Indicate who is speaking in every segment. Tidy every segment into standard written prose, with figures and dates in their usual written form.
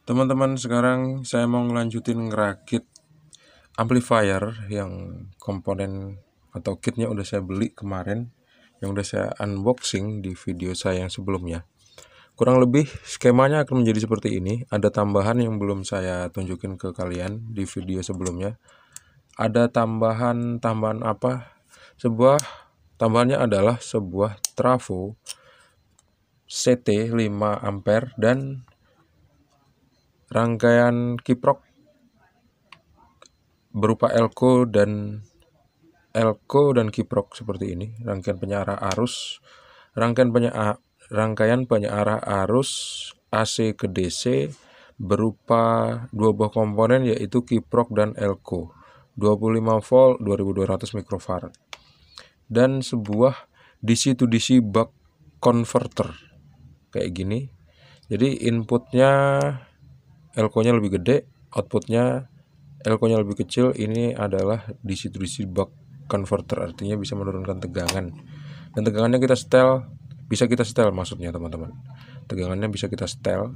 Speaker 1: Teman-teman, sekarang saya mau ngelanjutin ngerakit amplifier yang komponen atau kitnya udah saya beli kemarin, yang udah saya unboxing di video saya yang sebelumnya. Kurang lebih skemanya akan menjadi seperti ini. Ada tambahan yang belum saya tunjukin ke kalian di video sebelumnya. Ada tambahan apa? Tambahannya adalah sebuah trafo CT 5 ampere dan rangkaian kiprok berupa elko dan kiprok seperti ini. Rangkaian penyearah arus, rangkaian penyearah arus AC ke DC berupa dua buah komponen, yaitu kiprok dan elko, 25 volt 2200 mikrofarad, dan sebuah DC to DC buck converter kayak gini. Jadi inputnya elko-nya lebih gede, outputnya elko-nya lebih kecil. Ini adalah DC to DC buck converter, artinya bisa menurunkan tegangan. Dan tegangannya bisa kita setel maksudnya teman-teman. Tegangannya bisa kita setel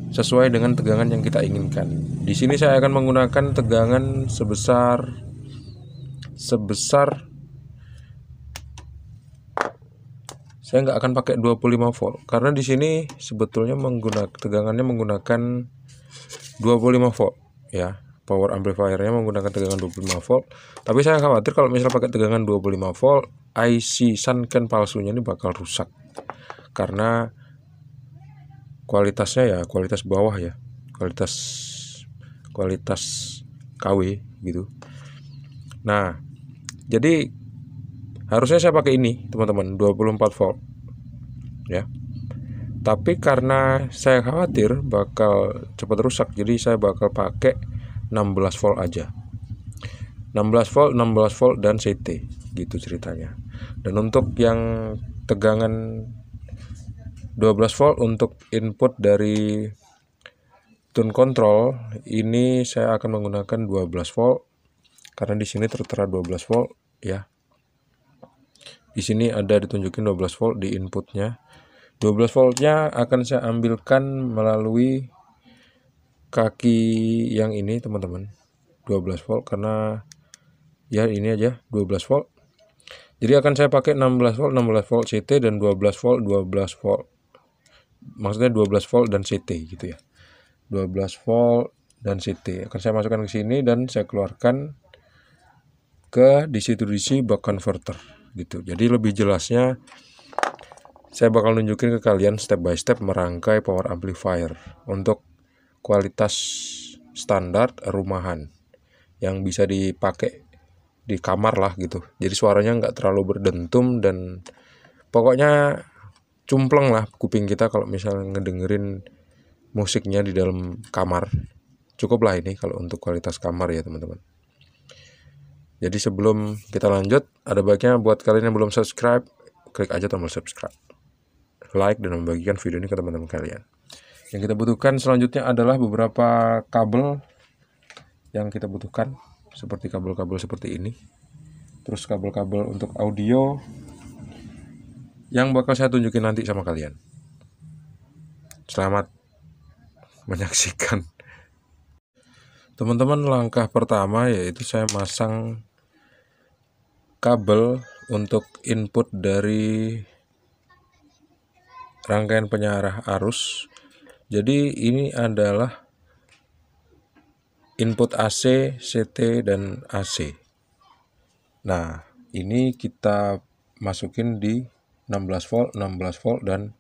Speaker 1: sesuai dengan tegangan yang kita inginkan. Di sini saya akan menggunakan tegangan sebesar saya nggak akan pakai 25 volt karena di sini sebetulnya tegangannya menggunakan 25 volt ya. Power amplifiernya menggunakan tegangan 25 volt. Tapi saya khawatir kalau misal pakai tegangan 25 volt, IC Sunken palsunya ini bakal rusak. Karena kualitasnya ya kualitas bawah ya. Kualitas KW gitu. Nah, jadi harusnya saya pakai ini, teman-teman, 24 volt. Ya. Tapi karena saya khawatir bakal cepat rusak, jadi saya bakal pakai 16 volt aja. 16 volt dan CT gitu ceritanya. Dan untuk yang tegangan 12 volt untuk input dari tune control, ini saya akan menggunakan 12 volt karena di sini tertera 12 volt ya. Di sini ada ditunjukin 12 volt di inputnya. 12 voltnya akan saya ambilkan melalui kaki yang ini, teman-teman. 12 volt karena ya ini aja 12 volt. Jadi akan saya pakai 16 volt CT dan 12 volt. Maksudnya 12 volt dan CT gitu ya. 12 volt dan CT akan saya masukkan ke sini dan saya keluarkan ke DC to DC buck converter gitu. Jadi lebih jelasnya saya bakal nunjukin ke kalian step by step merangkai power amplifier untuk kualitas standar rumahan yang bisa dipakai di kamar lah gitu. Jadi suaranya nggak terlalu berdentum dan pokoknya cumpleng lah kuping kita kalau misalnya ngedengerin musiknya di dalam kamar. Cukup lah ini kalau untuk kualitas kamar ya teman-teman. Jadi sebelum kita lanjut, ada baiknya buat kalian yang belum subscribe, klik aja tombol subscribe, like, dan membagikan video ini ke teman-teman kalian. Yang kita butuhkan selanjutnya adalah beberapa kabel yang kita butuhkan, seperti kabel-kabel seperti ini. Terus kabel-kabel untuk audio yang bakal saya tunjukin nanti sama kalian. Selamat menyaksikan. Teman-teman, langkah pertama yaitu saya masang kabel untuk input dari rangkaian penyearah arus. Jadi ini adalah input AC, CT, dan AC. Nah, ini kita masukin di 16 volt, dan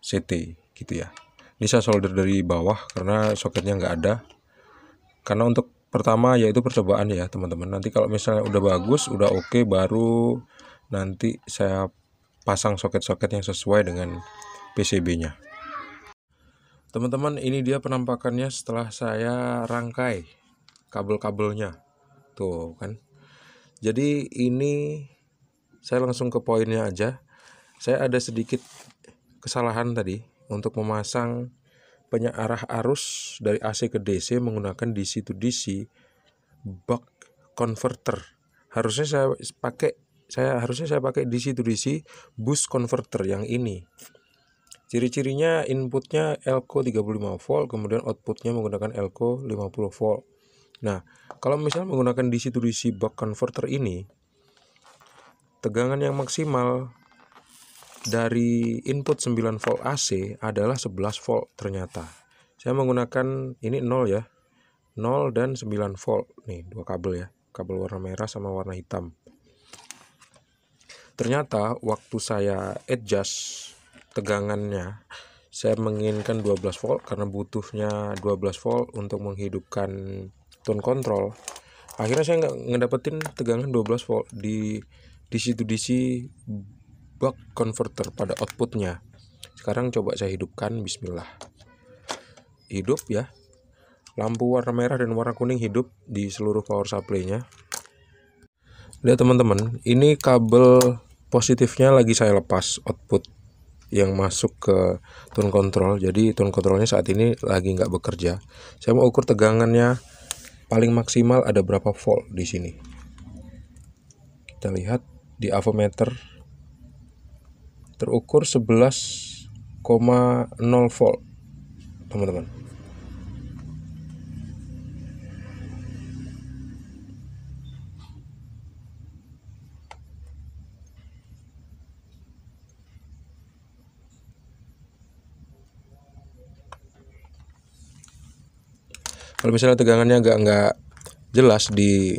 Speaker 1: CT gitu ya. Ini saya solder dari bawah karena soketnya nggak ada. Karena untuk pertama yaitu percobaan ya teman-teman. Nanti kalau misalnya udah bagus, udah oke, baru nanti saya pasang soket-soket yang sesuai dengan PCB-nya. Teman-teman, ini dia penampakannya setelah saya rangkai kabel-kabelnya. Tuh kan. Jadi ini saya langsung ke poinnya aja. Saya ada sedikit kesalahan tadi untuk memasang penyearah arus dari AC ke DC menggunakan DC to DC buck converter. Harusnya saya pakai DC to DC boost converter yang ini. Ciri-cirinya inputnya elko 35 volt, kemudian outputnya menggunakan elko 50 volt. Nah, kalau misalnya menggunakan DC to DC buck converter ini, tegangan yang maksimal dari input 9 volt AC adalah 11 volt ternyata. Saya menggunakan ini 0 ya, 0 dan 9 volt. Nih, dua kabel ya, kabel warna merah sama warna hitam. Ternyata waktu saya adjust tegangannya, saya menginginkan 12 volt karena butuhnya 12 volt untuk menghidupkan tone control. Akhirnya saya nggak ngedapetin tegangan 12 volt di DC to DC buck converter pada outputnya. Sekarang coba saya hidupkan, bismillah. Hidup ya. Lampu warna merah dan warna kuning hidup di seluruh power supply-nya. Lihat teman-teman, ini kabel positifnya lagi saya lepas output yang masuk ke tone control. Jadi tone controlnya saat ini lagi nggak bekerja. Saya mau ukur tegangannya paling maksimal ada berapa volt di sini. Kita lihat di avometer terukur 11,0 volt, teman-teman. Kalau misalnya tegangannya nggak jelas di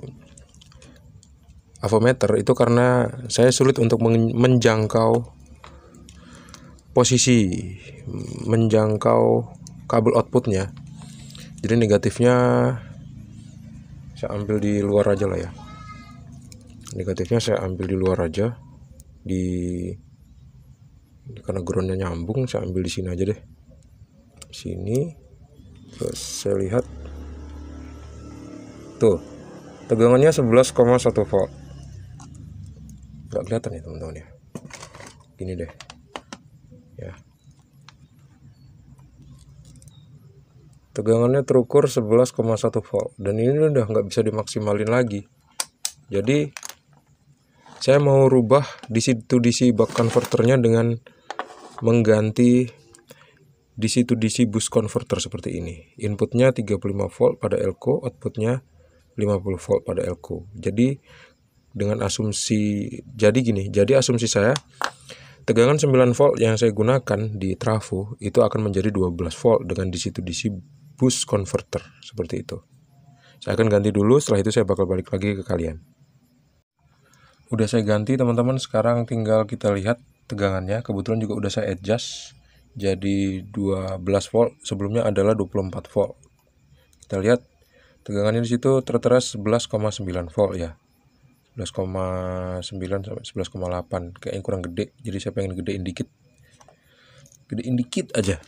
Speaker 1: avometer, itu karena saya sulit untuk menjangkau posisi, menjangkau kabel outputnya. Jadi negatifnya saya ambil di luar aja lah ya. Negatifnya saya ambil di luar aja, karena groundnya nyambung, saya ambil di sini aja deh. Sini, terus saya lihat tuh tegangannya 11,1 volt. Nggak kelihatan ya teman-teman ya. Gini deh ya, tegangannya terukur 11,1 volt dan ini udah nggak bisa dimaksimalin lagi. Jadi saya mau rubah DC to DC buck converternya dengan mengganti DC to DC boost converter seperti ini. Inputnya 35 volt pada elko, outputnya 50 volt pada elko. Jadi dengan asumsi, jadi asumsi saya tegangan 9 volt yang saya gunakan di trafo itu akan menjadi 12 volt dengan DC to DC boost converter seperti itu. Saya akan ganti dulu, setelah itu saya bakal balik lagi ke kalian. Udah saya ganti teman-teman, sekarang tinggal kita lihat tegangannya. Kebetulan juga udah saya adjust jadi 12 volt, sebelumnya adalah 24 volt. Kita lihat tegangannya di situ tertera 11,9 volt ya. 11,9 sampai 11,8. Kayaknya kurang gede, jadi saya pengen gedein dikit. Gedein dikit aja.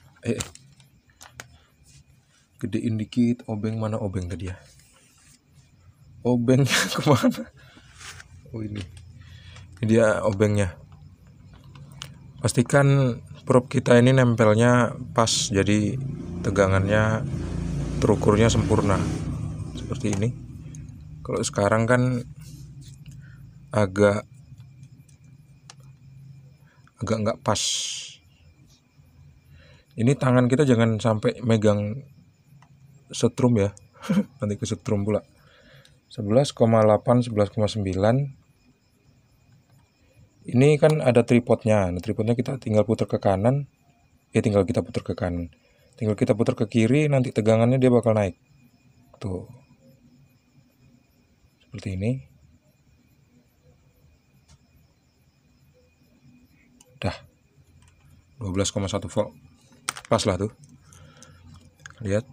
Speaker 1: Gedein dikit. Obeng mana obeng tadi ya? Obengnya kemana? Oh ini dia obengnya. Pastikan probe kita ini nempelnya pas, jadi tegangannya terukurnya sempurna seperti ini. Kalau sekarang kan agak nggak pas. Ini tangan kita jangan sampai megang setrum ya. Nanti ke setrum pula. 11,8, 11,9. Ini kan ada tripodnya. Nah, tripodnya kita tinggal putar ke kanan. Tinggal kita putar ke kanan. Tinggal kita putar ke kiri, nanti tegangannya dia bakal naik. Tuh. Seperti ini. Dah. 12,1 volt. Pas lah tuh. Lihat.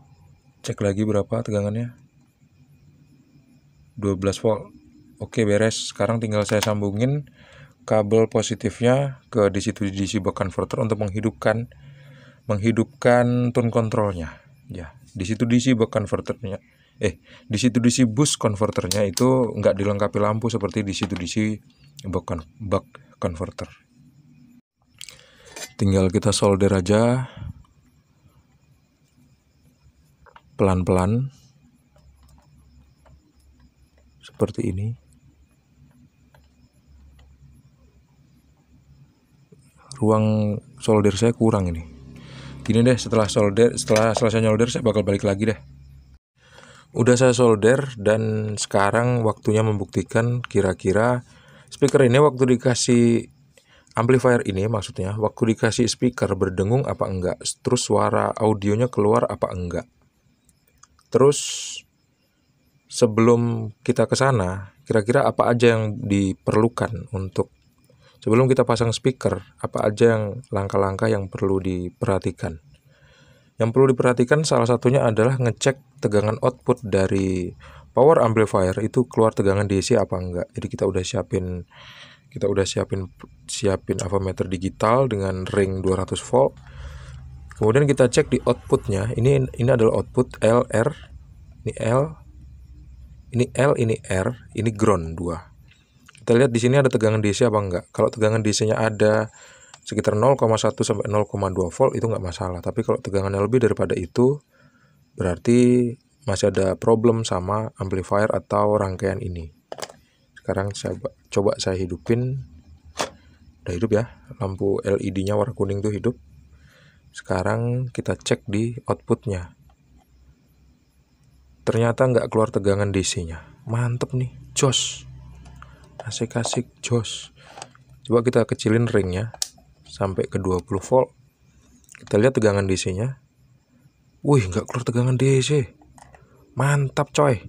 Speaker 1: Cek lagi berapa tegangannya. 12 volt. Oke, beres. Sekarang tinggal saya sambungin kabel positifnya ke DC to DC buck converter untuk menghidupkan tone controlnya. Ya, DC to DC buck converternya, DC to DC boost converternya itu nggak dilengkapi lampu seperti DC to DC buck converter. Tinggal kita solder aja pelan-pelan seperti ini. ruang solder saya kurang ini. Gini deh, setelah selesai solder saya bakal balik lagi deh. Udah saya solder dan sekarang waktunya membuktikan kira-kira speaker ini waktu dikasih amplifier ini, maksudnya waktu dikasih speaker berdengung apa enggak, terus suara audionya keluar apa enggak. Terus sebelum kita ke sana, kira-kira apa aja yang diperlukan untuk sebelum kita pasang speaker, apa aja yang langkah-langkah yang perlu diperhatikan. Yang perlu diperhatikan salah satunya adalah ngecek tegangan output dari power amplifier itu keluar tegangan DC apa enggak. Jadi kita udah siapin avometer digital dengan ring 200 volt. Kemudian kita cek di outputnya. Ini adalah output LR, ini L, ini R, ini ground 2. Kita lihat di sini ada tegangan DC apa enggak. Kalau tegangan DC-nya ada sekitar 0,1 sampai 0,2 volt itu enggak masalah. Tapi kalau tegangannya lebih daripada itu, berarti masih ada problem sama amplifier atau rangkaian ini. Sekarang coba saya hidupin. Udah hidup ya, lampu LED-nya warna kuning tuh hidup. Sekarang kita cek di outputnya. Ternyata nggak keluar tegangan DC-nya. Mantep nih, jos. Asik-asik, jos. Coba kita kecilin ringnya sampai ke 20 volt. Kita lihat tegangan DC-nya. Wih, nggak keluar tegangan DC. Mantap coy.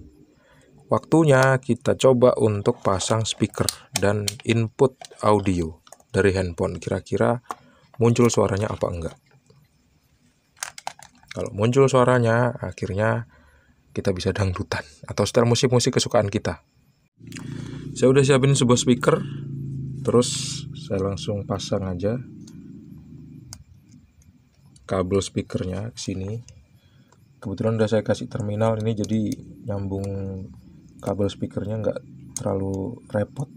Speaker 1: Waktunya kita coba untuk pasang speaker dan input audio dari handphone. Kira-kira muncul suaranya apa enggak. Kalau muncul suaranya, akhirnya kita bisa dangdutan atau setel musik-musik kesukaan kita. Saya udah siapin sebuah speaker, terus saya langsung pasang aja kabel speakernya ke sini. Kebetulan udah saya kasih terminal ini, jadi nyambung kabel speakernya nggak terlalu repot.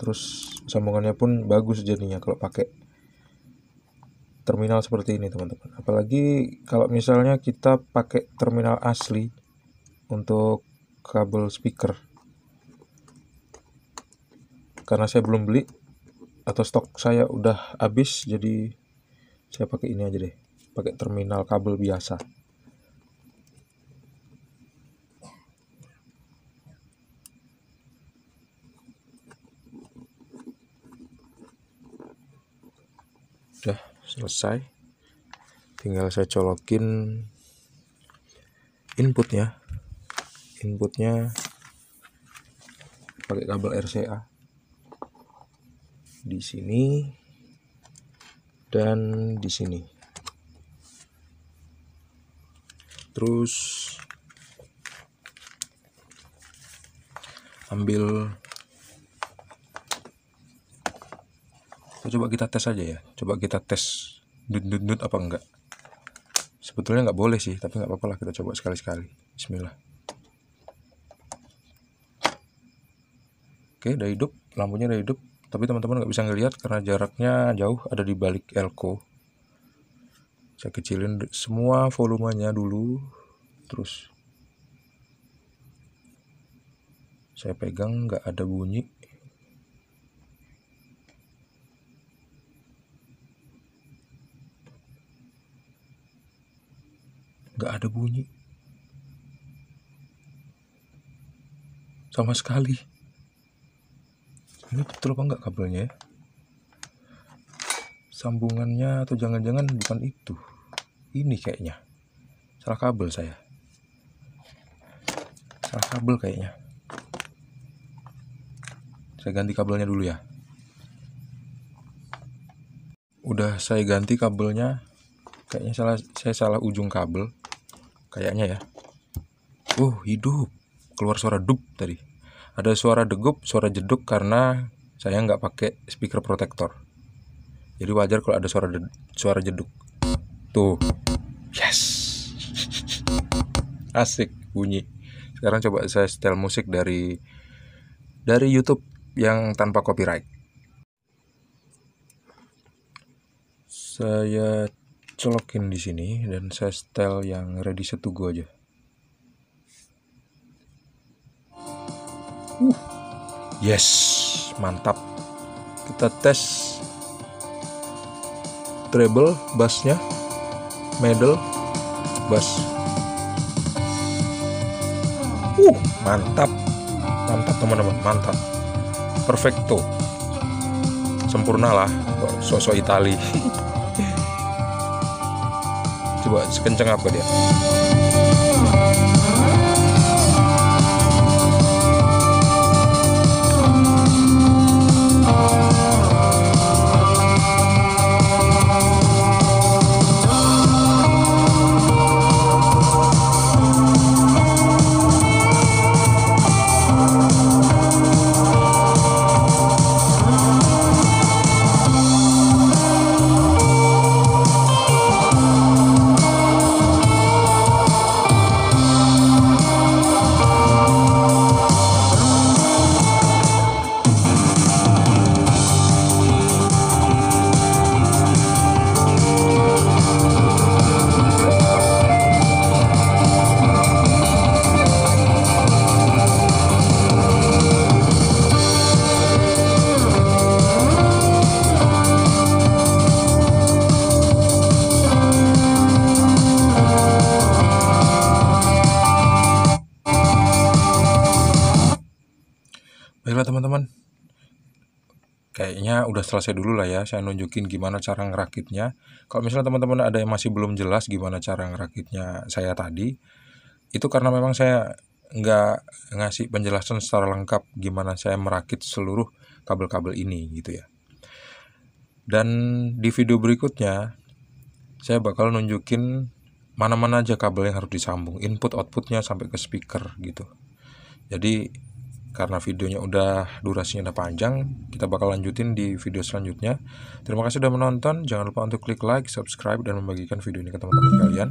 Speaker 1: Terus sambungannya pun bagus jadinya kalau pakai terminal seperti ini, teman-teman. Apalagi kalau misalnya kita pakai terminal asli untuk kabel speaker. Karena saya belum beli atau stok saya udah habis, jadi saya pakai ini aja deh, pakai terminal kabel biasa. Udah selesai, tinggal saya colokin inputnya pakai kabel RCA di sini dan di sini. Terus ambil, coba kita tes aja ya. Coba kita tes dut apa enggak. Sebetulnya nggak boleh sih, tapi nggak apa-apa lah, kita coba sekali-sekali. Bismillah. Oke, udah hidup, lampunya udah hidup. Tapi teman-teman nggak bisa ngelihat karena jaraknya jauh, ada di balik elko. Saya kecilin semua volumenya dulu, terus saya pegang, nggak ada bunyi. Nggak ada bunyi sama sekali. Ini betul apa enggak kabelnya ya? Sambungannya atau jangan-jangan bukan itu. Ini kayaknya salah kabel saya. Salah kabel kayaknya. Saya ganti kabelnya dulu ya. Udah saya ganti kabelnya. Kayaknya saya salah ujung kabel. Kayaknya ya. Hidup. Keluar suara dup tadi. Ada suara degup, suara jeduk karena saya nggak pakai speaker protector. Jadi wajar kalau ada suara jeduk. Tuh. Yes. Asik bunyi. Sekarang coba saya setel musik dari YouTube yang tanpa copyright. Saya colokin di sini dan saya setel yang ready set to go aja. Yes, mantap. Kita tes treble bassnya, middle, bass. Mantap, mantap teman-teman, mantap, perfecto, sempurna lah, sosok Itali. Coba sekencang apa dia? Baiklah teman-teman, kayaknya udah selesai dulu lah ya, saya nunjukin gimana cara ngerakitnya. Kalau misalnya teman-teman ada yang masih belum jelas gimana cara ngerakitnya saya tadi, itu karena memang saya nggak ngasih penjelasan secara lengkap gimana saya merakit seluruh kabel-kabel ini gitu ya. Dan di video berikutnya saya bakal nunjukin mana-mana aja kabel yang harus disambung, input outputnya sampai ke speaker gitu. Jadi karena videonya durasinya udah panjang, kita bakal lanjutin di video selanjutnya. Terima kasih sudah menonton, jangan lupa untuk klik like, subscribe, dan membagikan video ini ke teman-teman kalian.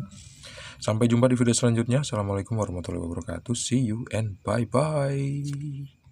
Speaker 1: Sampai jumpa di video selanjutnya. Assalamualaikum warahmatullahi wabarakatuh. See you and bye-bye.